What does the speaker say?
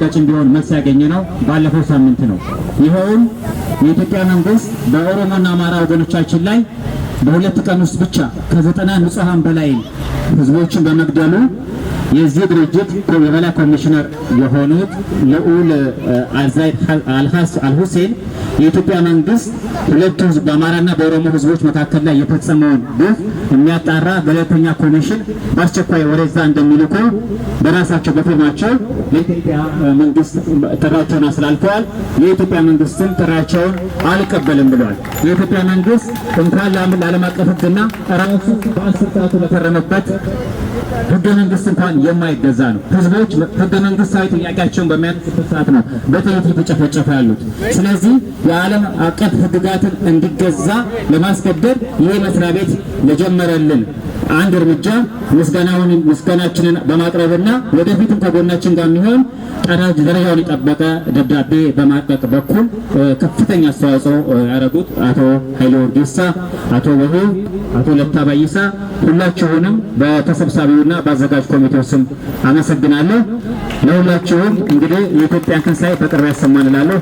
አስደንጋጭ እንዲሆን መልስ ያገኘ ነው ባለፈው ሳምንት ነው። ይኸውም የኢትዮጵያ መንግስት በኦሮሞና አማራ ወገኖቻችን ላይ በሁለት ቀን ውስጥ ብቻ ከ90 ንጹሃን በላይ ህዝቦችን በመግደሉ የዚህ ድርጅት የበላይ ኮሚሽነር የሆኑት ልዑል አልዛይድ አልሁሴን የኢትዮጵያ መንግስት ሁለቱ ህዝብ በአማራና በኦሮሞ ህዝቦች መካከል ላይ የተፈጸመውን ግፍ የሚያጣራ ገለልተኛ ኮሚሽን በአስቸኳይ ወደዛ እንደሚልኩ በራሳቸው በፊርማቸው ለኢትዮጵያ መንግስት ጥሪያቸውን አስተላልፈዋል። የኢትዮጵያ መንግስትም ጥሪያቸውን አልቀበልም ብለዋል። የኢትዮጵያ መንግስት እንኳን ለዓለም አቀፍ ህግና ራሱ በአስርታቱ ለፈረመበት ህገ መንግስት እንኳን የማይገዛ ነው። ህዝቦች ህገ መንግስታዊ ጥያቄያቸውን በሚያነሱበት ሰዓት ነው በጥይት እየተጨፈጨፉ ያሉት። ስለዚህ የዓለም አቀፍ ህግጋትን እንዲገዛ ለማስገደድ ይህ መስሪያ ቤት ለጀመረልን አንድ እርምጃ ምስጋናችንን በማቅረብና ወደፊትም ከጎናችን ጋር የሚሆን ደረጃውን የጠበቀ ደብዳቤ በማቀቅ በኩል ከፍተኛ አስተዋጽኦ ያደረጉት አቶ ኃይሌ ወርጌሳ፣ አቶ ወሁ፣ አቶ ለታ ባይሳ ሁላችሁንም በተሰብሳቢውና በአዘጋጅ ኮሚቴው ስም አመሰግናለሁ። ለሁላችሁም እንግዲህ የኢትዮጵያን ትንሣኤ በቅርብ ያሰማን እላለሁ።